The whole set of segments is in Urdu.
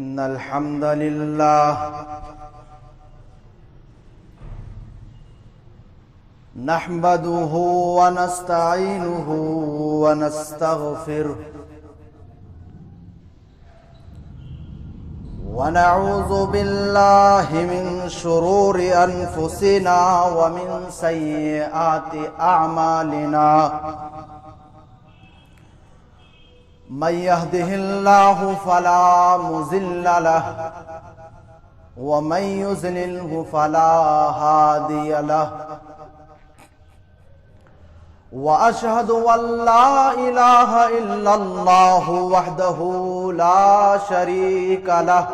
إن الحمد لله نحمده ونستعينه ونستغفره ونعوذ بالله من شرور أنفسنا ومن سيئات أعمالنا من يهده الله فلا مضل له ومن يضلل فلا هادي له وأشهد أن لا إله إلا الله وحده لا شريك له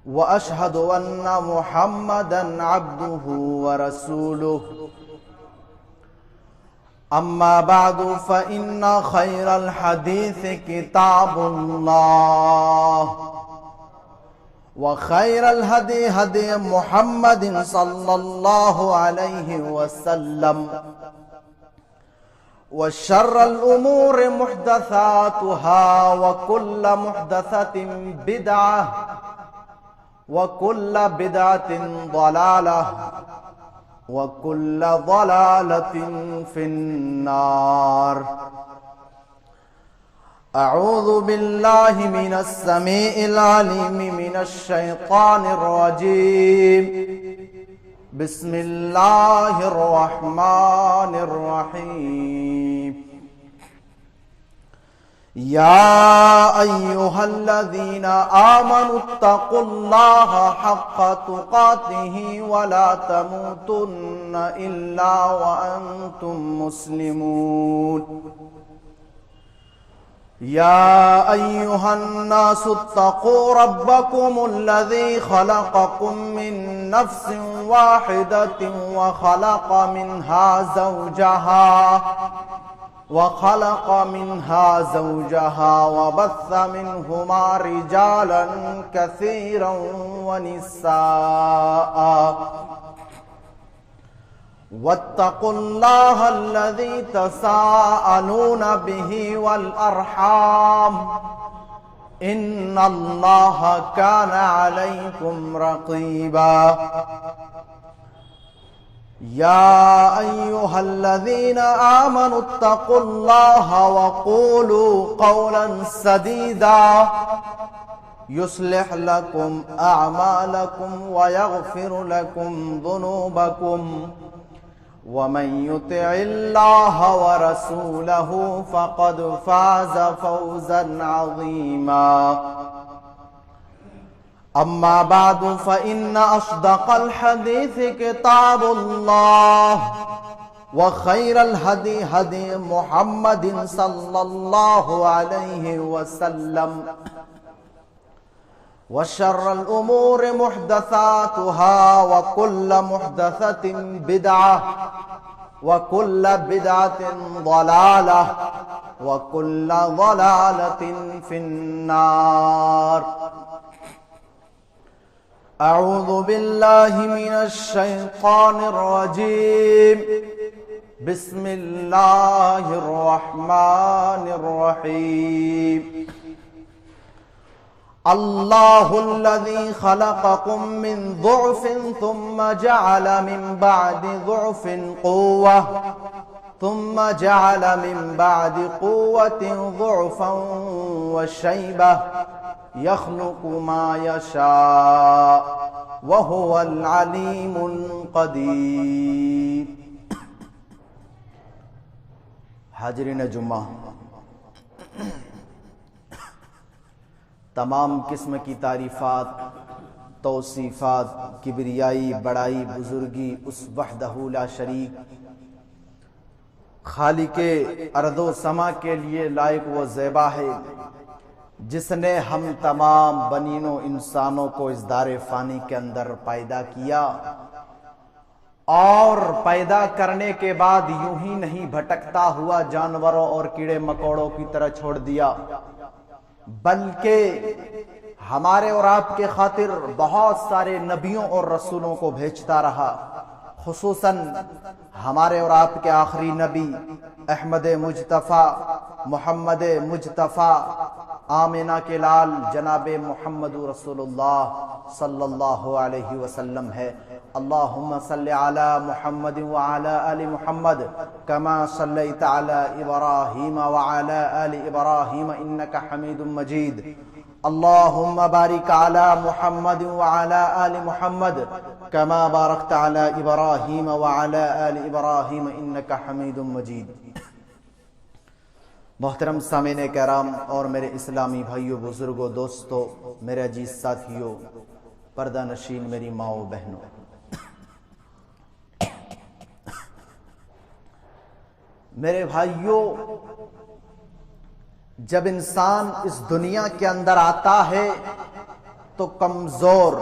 وأشهد أن محمدا عبده ورسوله أما بعد فإن خير الحديث كتاب الله وخير الهدي هدي محمد صلى الله عليه وسلم وشر الأمور محدثاتها وكل محدثة بدعة وكل بدعة ضلالة وكل ضلالة في النار. أعوذ بالله من السميع العليم من الشيطان الرجيم. بسم الله الرحمن الرحيم. يا أيها الذين آمنوا اتقوا الله حق تقاته ولا تموتن إلا وأنتم مسلمون. يا أيها الناس اتقوا ربكم الذي خلقكم من نفس واحدة وخلق منها زوجها وبث منهما رجالا كثيرا ونساء واتقوا الله الذي تساءلون به والأرحام إن الله كان عليكم رقيبا. يا أيها الذين آمنوا اتقوا الله وقولوا قولا سديدا يصلح لكم أعمالكم ويغفر لكم ذنوبكم ومن يطع الله ورسوله فقد فاز فوزا عظيما. أما بعد فإن أصدق الحديث كتاب الله وخير الهدي هدي محمد صلى الله عليه وسلم وشر الأمور محدثاتها وكل محدثة بدعة وكل بدعة ضلالة وكل ضلالة في النار. أعوذ بالله من الشيطان الرجيم. بسم الله الرحمن الرحيم. الله الذي خلقكم من ضعف ثم جعل من بعد ضعف قوة ثم جعل من بعد قوة ضعفا وشيبة يخلق ما يشاء وهو العليم القدير. حاضرین جمعہ، تمام قسم کی تعریفات، توصیفات، کبریائی، بڑائی، بزرگی اس وحدہ لا شریک خالق ارض و سما کے لیے لائق و زیبا ہے، جس نے ہم تمام بنین و انسانوں کو اس دار فانی کے اندر پیدا کیا اور پیدا کرنے کے بعد یوں ہی نہیں بھٹکتا ہوا جانوروں اور کیڑے مکوڑوں کی طرح چھوڑ دیا، بلکہ ہمارے اور آپ کے خاطر بہت سارے نبیوں اور رسولوں کو بھیجتا رہا، خصوصاً ہمارے اور آپ کے آخری نبی احمد مجتبیٰ محمد مجتبیٰ آمینہ کے لال جناب محمد رسول اللہ صلی اللہ علیہ وسلم ہے۔ اللہم صلی علی محمد وعلی آل محمد کما صلیت علی ابراہیم وعلی آل ابراہیم انکا حمید مجید۔ اللہم بارک علی محمد وعلی آل محمد کما بارکت علی ابراہیم وعلی آل ابراہیم انکا حمید مجید۔ محترم سامعین کرام اور میرے اسلامی بھائیوں، بزرگوں، دوستوں، میرے عزیز ساتھیوں، پردہ نشین میری ماؤں بہنوں، میرے بھائیوں، جب انسان اس دنیا کے اندر آتا ہے تو کمزور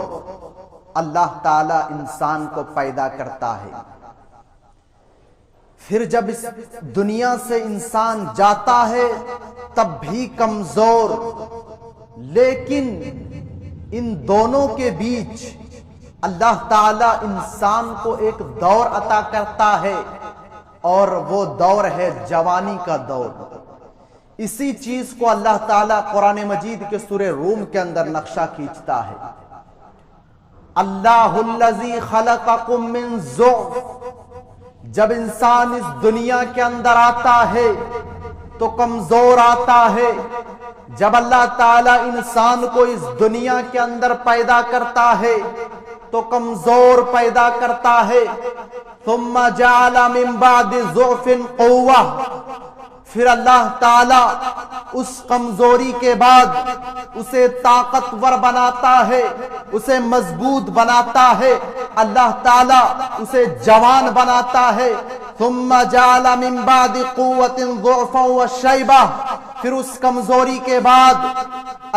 اللہ تعالی انسان کو پیدا کرتا ہے، پھر جب اس دنیا سے انسان جاتا ہے تب بھی کمزور، لیکن ان دونوں کے بیچ اللہ تعالی انسان کو ایک دور عطا کرتا ہے اور وہ دور ہے جوانی کا دور۔ اسی چیز کو اللہ تعالی قرآن مجید کے سورہ روم کے اندر نقشہ کھینچتا ہے۔ اللہ الذی خلقکم من ضعف، جب انسان اس دنیا کے اندر آتا ہے تو کمزور آتا ہے۔ جب اللہ تعالیٰ انسان کو اس دنیا کے اندر پیدا کرتا ہے تو کمزور پیدا کرتا ہے۔ ثم جعل من بعد ضعف قوة، پھر اللہ تعالیٰ اس کمزوری کے بعد اسے طاقتور بناتا ہے، اسے مضبوط بناتا ہے، اللہ تعالیٰ اسے جوان بناتا ہے۔ ثم جعل من بعد قوة ضعفا وشیبہ، پھر اس کمزوری کے بعد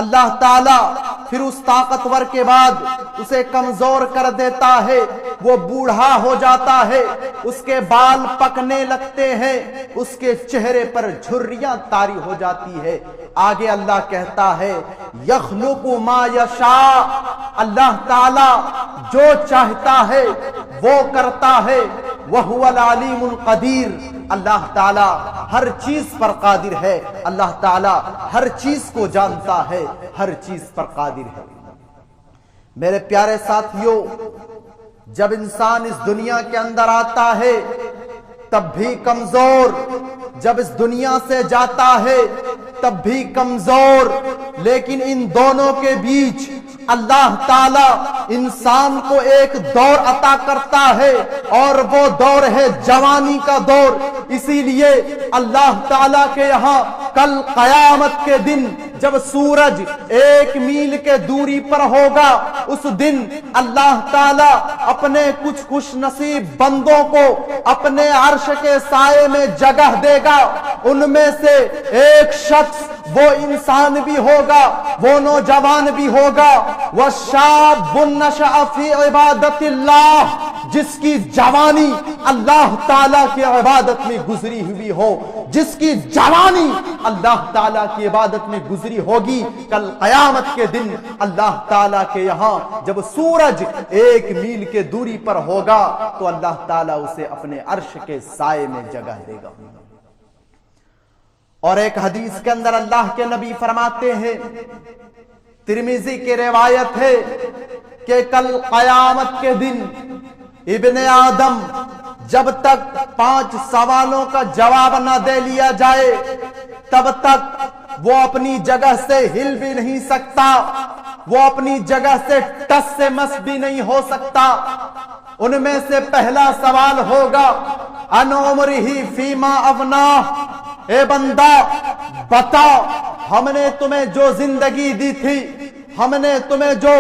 اللہ تعالیٰ پھر اس طاقتور کے بعد اسے کمزور کر دیتا ہے، وہ بوڑھا ہو جاتا ہے، اس کے بال پکنے لگتے ہیں، اس کے چہرے پر جھریاں طاری ہو جاتی ہے۔ آگے اللہ کہتا ہے یخلق ما یشاء، اللہ تعالیٰ جو چاہتا ہے وہ کرتا ہے۔ وہو العلیم القدیر، اللہ تعالیٰ ہر چیز پر قادر ہے، اللہ تعالیٰ ہر چیز کو جانتا ہے، ہر چیز پر قادر ہے۔ میرے پیارے ساتھیوں، جب انسان اس دنیا کے اندر آتا ہے تب بھی کمزور، جب اس دنیا سے جاتا ہے تب بھی کمزور، لیکن ان دونوں کے بیچ اللہ تعالیٰ انسان کو ایک دور عطا کرتا ہے اور وہ دور ہے جوانی کا دور۔ اسی لیے اللہ تعالیٰ کے یہاں کل قیامت کے دن جب سورج 1 میل کے دوری پر ہوگا، اس دن اللہ تعالیٰ اپنے کچھ خوش نصیب بندوں کو اپنے عرش کے سائے میں جگہ دے گا۔ ان میں سے ایک شخص وہ انسان بھی ہوگا، وہ نوجوان بھی ہوگا، وَشَابٌ نَشَأَ فِي عِبَادَةِ اللَّهِ، جس کی جوانی اللہ تعالیٰ کی عبادت میں گزری ہوئی ہو، جس کی جوانی اللہ تعالیٰ کی عبادت میں گزری ہوگی۔ کل قیامت کے دن اللہ تعالیٰ کے یہاں جب سورج 1 میل کے دوری پر ہوگا تو اللہ تعالیٰ اسے اپنے عرش کے سائے میں جگہ دے گا۔ اور ایک حدیث کے اندر اللہ کے نبی فرماتے ہیں، ترمذی کی روایت ہے کہ کل قیامت کے دن ابن آدم جب تک 5 سوالوں کا جواب نہ دے لیا جائے تب تک وہ اپنی جگہ سے ہل بھی نہیں سکتا، وہ اپنی جگہ سے ٹس سے مس بھی نہیں ہو سکتا۔ ان میں سے پہلا سوال ہوگا ان عمرہ فیما افناہ، اے بندہ بتا ہم نے تمہیں جو زندگی دی تھی، ہم نے تمہیں جو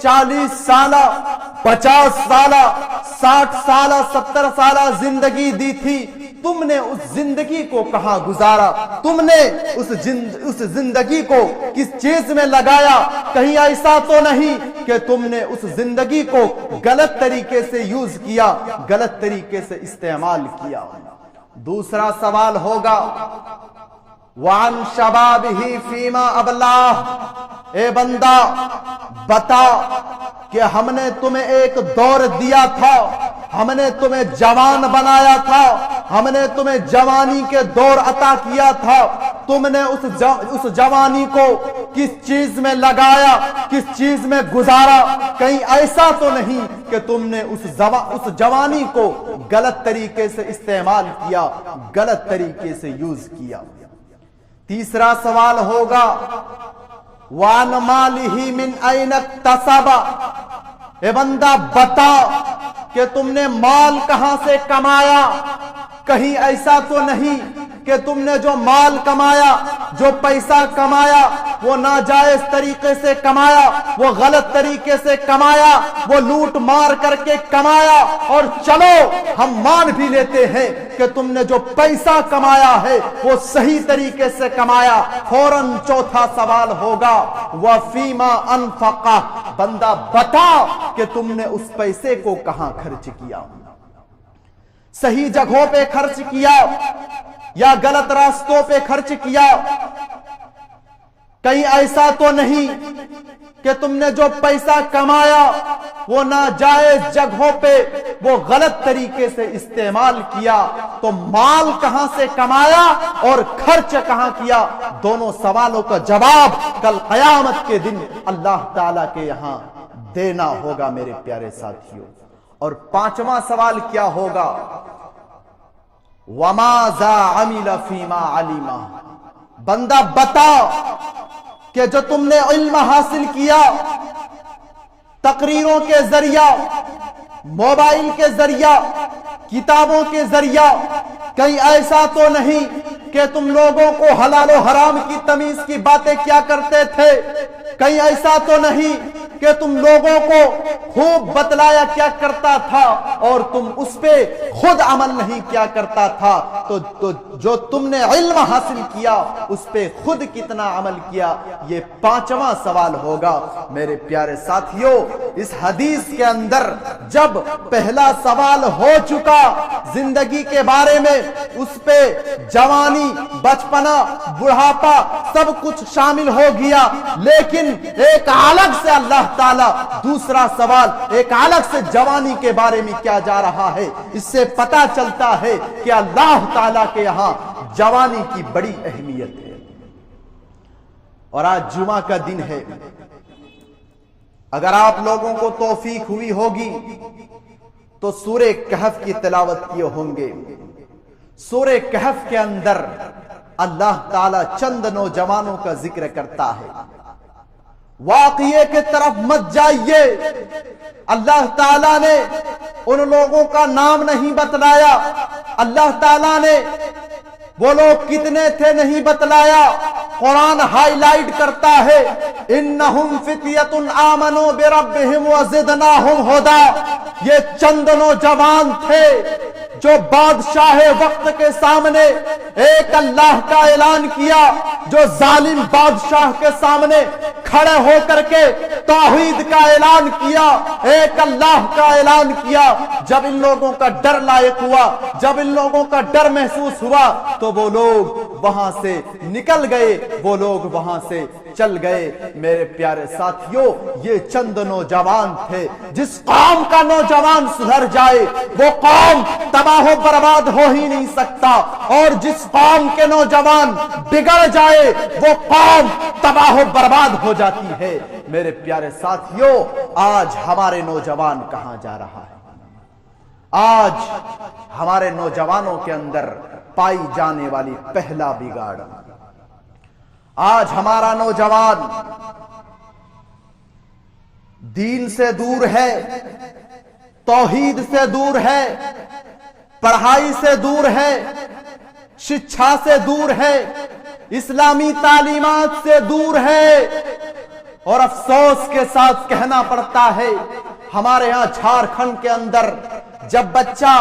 40 سالہ 50 سالہ 60 سالہ 70 سالہ زندگی دی تھی، تم نے اس زندگی کو کہاں گزارا؟ تم نے اس زندگی کو کس چیز میں لگایا؟ کہیں ایسا تو نہیں کہ تم نے اس زندگی کو غلط طریقے سے یوز کیا، غلط طریقے سے استعمال کیا؟ دوسرا سوال ہوگا وَعَنْ شَبَابِهِ فِيمَا أَبْلَاهُ، اے بندہ بتا کہ ہم نے تمہیں ایک دور دیا تھا، ہم نے تمہیں جوان بنایا تھا، ہم نے تمہیں جوانی کے دور عطا کیا تھا، تم نے اس جوانی کو کس چیز میں لگایا, کس چیز میں گزارا. کہیں ایسا تو نہیں کہ تم نے اس جوانی کو غلط طریقے سے استعمال کیا, غلط طریقے سے یوز کیا. تیسرا سوال ہوگا وَعَنْ مَالِهِ مِنْ أَيْنَ اكْتَسَبَ, اے بندہ بتا کہ تم نے مال کہاں سے کمایا. کہیں ایسا تو نہیں کہ تم نے جو مال کمایا, جو پیسہ کمایا, وہ ناجائز طریقے سے کمایا, وہ غلط طریقے سے کمایا, وہ لوٹ مار کر کے کمایا. اور چلو ہم مان بھی لیتے ہیں کہ تم نے جو پیسہ کمایا ہے وہ صحیح طریقے سے کمایا. فوراً چوتھا سوال ہوگا وَفِيمَا أَنْفَقَ, بندہ بتا کہ تم نے اس پیسے کو کہاں خرچ کیا. صحیح جگہوں پہ خرچ کیا یا غلط راستوں پہ خرچ کیا. کہیں ایسا تو نہیں کہ تم نے جو پیسہ کمایا وہ ناجائز جگہوں پہ, وہ غلط طریقے سے استعمال کیا. تو مال کہاں سے کمایا اور خرچ کہاں کیا, دونوں سوالوں کا جواب کل قیامت کے دن اللہ تعالیٰ کے یہاں دینا ہوگا میرے پیارے ساتھیوں. اور پانچواں سوال کیا ہوگا وَمَاذَا عَمِلَ فِي مَا عَلِمَ, بندہ بتا کہ جو تم نے علم حاصل کیا تقریروں کے ذریعہ, موبائل کے ذریعہ, کتابوں کے ذریعہ, کہیں ایسا تو نہیں کہ تم لوگوں کو حلال و حرام کی تمیز کی باتیں کیا کرتے تھے. کہیں ایسا تو نہیں کہ تم لوگوں کو خوب بتلایا کیا کرتا تھا اور تم اس پہ خود عمل نہیں کیا کرتا تھا. تو جو تم نے علم حاصل کیا اس پہ خود کتنا عمل کیا, یہ پانچواں سوال ہوگا میرے پیارے ساتھیوں. اس حدیث کے اندر جب پہلا سوال ہو چکا زندگی کے بارے میں, اس پہ جوانی, بچپنا, بڑھاپا سب کچھ شامل ہو گیا, لیکن ایک الگ سے اللہ تعالیٰ دوسرا سوال ایک الگ سے جوانی کے بارے میں کیا جا رہا ہے. اس سے پتا چلتا ہے کہ اللہ تعالیٰ کے یہاں جوانی کی بڑی اہمیت ہے. اور آج جمعہ کا دن ہے, اگر آپ لوگوں کو توفیق ہوئی ہوگی تو سورہ کہف کی تلاوت کیے ہوں گے. سورہ کہف کے اندر اللہ تعالیٰ چند نوجوانوں کا ذکر کرتا ہے. واقعے کے طرف مت جائیے, اللہ تعالیٰ نے ان لوگوں کا نام نہیں بتلایا, اللہ تعالیٰ نے وہ لوگ کتنے تھے نہیں بتلایا. قرآن ہائی لائٹ کرتا ہے انہم فتیۃ آمنوا بربہم وزدناہم ہدی. یہ چند نوجوان تھے جو بادشاہ وقت کے سامنے ایک اللہ کا اعلان کیا, جو ظالم بادشاہ کے سامنے کھڑے ہو کر کے توحید کا اعلان کیا, ایک اللہ کا اعلان کیا. جب ان لوگوں کا ڈر لائق ہوا, جب ان لوگوں کا ڈر محسوس ہوا تو وہ لوگ وہاں سے نکل گئے, وہ لوگ وہاں سے چل گئے. میرے پیارے ساتھیوں, یہ چند نوجوان تھے. جس قوم کا نوجوان سدھر جائے وہ قوم تباہ و برباد ہو ہی نہیں سکتا, اور جس قوم کے نوجوان بگڑ جائے وہ قوم تباہ و برباد ہو جاتی ہے. میرے پیارے ساتھیوں, آج ہمارے نوجوان کہاں جا رہا ہے؟ آج ہمارے نوجوانوں کے اندر پائی جانے والی پہلا بگاڑ, آج ہمارا نوجوان دین سے دور ہے, توحید سے دور ہے, پڑھائی سے دور ہے, شکشا سے دور ہے, اسلامی تعلیمات سے دور ہے. اور افسوس کے ساتھ کہنا پڑتا ہے ہمارے ہاں جھارکھنڈ کے اندر جب بچہ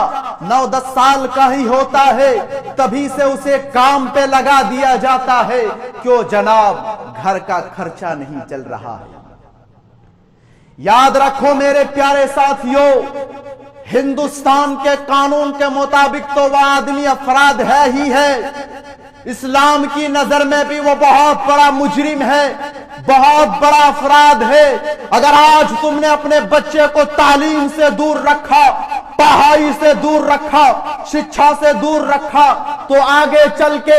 9-10 سال کا ہی ہوتا ہے تبھی سے اسے کام پہ لگا دیا جاتا ہے. کیوں جناب؟ گھر کا خرچہ نہیں چل رہا ہے. یاد رکھو میرے پیارے ساتھیوں, ہندوستان کے قانون کے مطابق تو وہ آدمی افراد ہے ہی ہے, اسلام کی نظر میں بھی وہ بہت بڑا مجرم ہے, بہت بڑا افراد ہے. اگر آج تم نے اپنے بچے کو تعلیم سے دور رکھا, پڑھائی سے دور رکھا, شکشا سے دور رکھا, تو آگے چل کے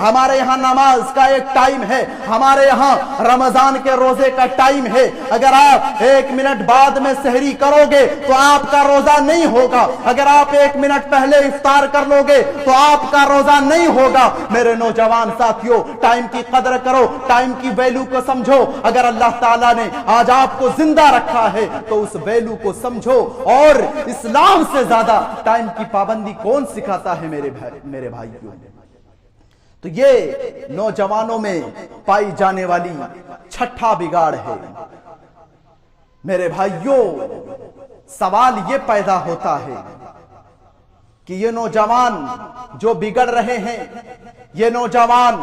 ہمارے یہاں نماز کا ایک ٹائم ہے, ہمارے یہاں رمضان کے روزے کا ٹائم ہے. اگر آپ 1 منٹ بعد میں سحری کرو گے تو آپ کا روزہ نہیں ہوگا, اگر آپ 1 منٹ پہلے افطار کر لو گے تو آپ کا روزہ نہیں ہوگا. میرے نوجوان ساتھیوں, ٹائم کی قدر کرو, ٹائم کی ویلیو کو سمجھو. اگر اللہ تعالیٰ نے آج آپ کو زندہ رکھا ہے تو اس ویلیو کو سمجھو. اور اسلام سے زیادہ ٹائم کی پابندی کون سکھاتا ہے میرے بھائیوں؟ تو یہ نوجوانوں میں پائی جانے والی چھٹا بگاڑ ہے. میرے بھائیوں, سوال یہ پیدا ہوتا ہے کہ یہ نوجوان جو بگڑ رہے ہیں, یہ نوجوان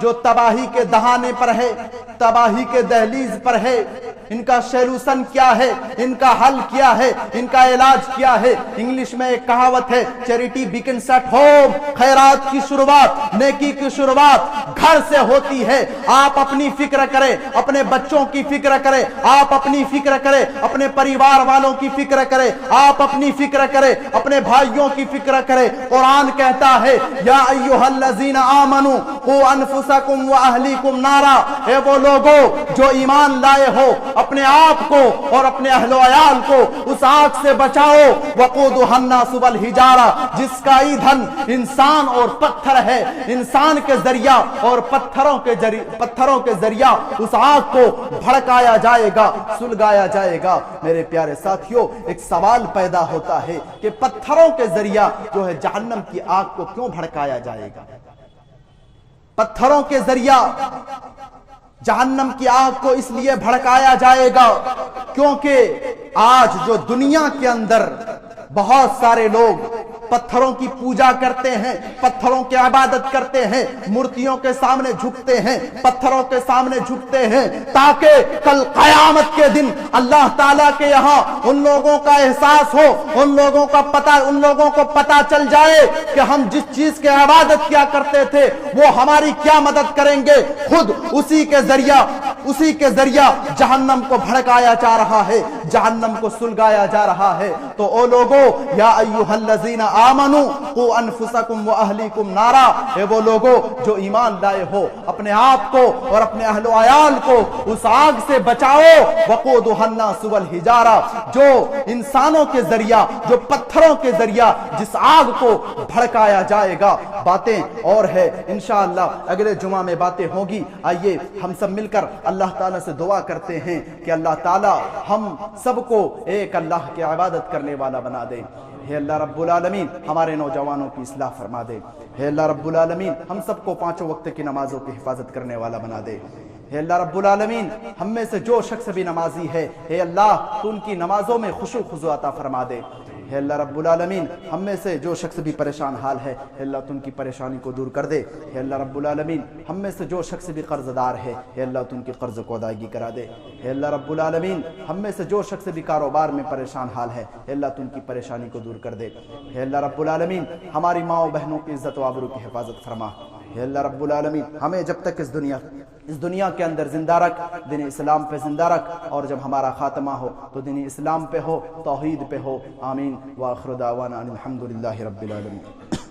جو تباہی کے دہانے پر ہے, تباہی کے دہلیز پر ہے, ان کا سولوشن کیا ہے, ان کا حل کیا ہے, ان کا علاج کیا ہے؟ انگلش میں ایک کہاوت ہے, چیریٹی بگنس ایٹ ہوم. خیرات کی شروعات, نیکی کی شروعات گھر سے ہوتی ہے. آپ اپنی فکر کریں, اپنے بچوں کی فکر کریں, آپ اپنی فکر کریں, اپنے پریوار والوں کی فکر کریں, آپ اپنی فکر کریں, اپنے بھائیوں کی فکر کریں. قرآن کہتا ہے یا ایھا الذین آمنوا قوا انفسکم واہلیکم نارا, اے وہ لوگوں جو ایمان لائے ہو, اپنے آپ کو اور اپنے اہل و عیال کو اس آگ سے بچاؤ. وقودھا الناس والحجارہ, جس کا ایندھن انسان اور پتھر ہے. انسان کے ذریعہ اور پتھروں کے ذریعہ اس آگ کو بھڑکایا جائے گا, سلگایا جائے گا. میرے پیارے ساتھیوں, ایک سوال پیدا ہوتا ہے کہ پتھروں کے ذریعہ جو ہے جہنم کی آگ کو کیوں بھڑکایا جائے گا؟ پتھروں کے ذریعہ جہنم کی آگ کو اس لیے بھڑکایا جائے گا کیونکہ آج جو دنیا کے اندر بہت سارے لوگ پتھروں کی پوجا کرتے ہیں, پتھروں کی عبادت کرتے ہیں, مورتیوں کے سامنے جھکتے ہیں, پتھروں کے سامنے جھکتے ہیں, تاکہ کل قیامت کے دن اللہ تعالیٰ کے یہاں ان لوگوں کا احساس ہو, ان لوگوں کو پتا چل جائے کہ ہم جس چیز کی عبادت کیا کرتے تھے وہ ہماری کیا مدد کریں گے. خود اسی کے ذریعہ جہنم کو بھڑکایا جا رہا ہے, جہنم کو سلگایا جا رہا ہے. تو او لوگو, یا ایھا الذین آمنوا قوا انفسکم واہلیکم نارا, اے وہ لوگو جو ایمان لائے ہو, اپنے آپ کو اور اپنے اہل و عیال کو اس آگ سے بچاؤ. وقودھا الناس والحجارہ, جو انسانوں کے ذریعہ, جو پتھروں کے ذریعہ جس آگ کو بھڑکایا جائے گا. باتیں اور ہے, انشاءاللہ اگلے جمعہ میں باتیں ہوگی. آئیے ہم سب مل کر اللہ تعالیٰ سے دعا کرتے ہیں کہ اللہ تعالیٰ ہم سب کو ایک اللہ کی عبادت کرنے والا بنا دے. ہے اللہ رب العالمین ہمارے نوجوانوں کی اصلاح فرما دے. ہے اللہ رب العالمین ہم سب کو 5 وقت کی نمازوں کی حفاظت کرنے والا بنا دے. ہے اللہ رب العالمین ہم میں سے جو شخص بھی نمازی ہے, اے اللہ تو ان کی نمازوں میں خشوع خضوع عطا فرما دے. ہے اللہ رب العالمین ہم میں سے جو شخص بھی پریشان حال ہے, اے اللہ تو ان کی پریشانی کو دور کر دے. ہے اللہ رب العالمین ہم میں سے جو شخص بھی قرض دار ہے, اے اللہ تو ان کے قرض کو ادائیگی کرا دے. ہے اللہ رب العالمین ہم میں سے جو شخص بھی کاروبار میں پریشان حال ہے, اے اللہ تو ان کی پریشانی کو دور کر دے. ہے اللہ رب العالمین ہماری ماں و بہنوں کی عزت و آبرو کی حفاظت فرما. ہے اللہ رب العالمین ہمیں جب تک اس دنیا کے اندر زندہ رکھ, دین اسلام پہ زندہ رکھ, اور جب ہمارا خاتمہ ہو تو دین اسلام پہ ہو, توحید پہ ہو. آمین. وآخر دعوانا ان الحمد للہ رب العالمین.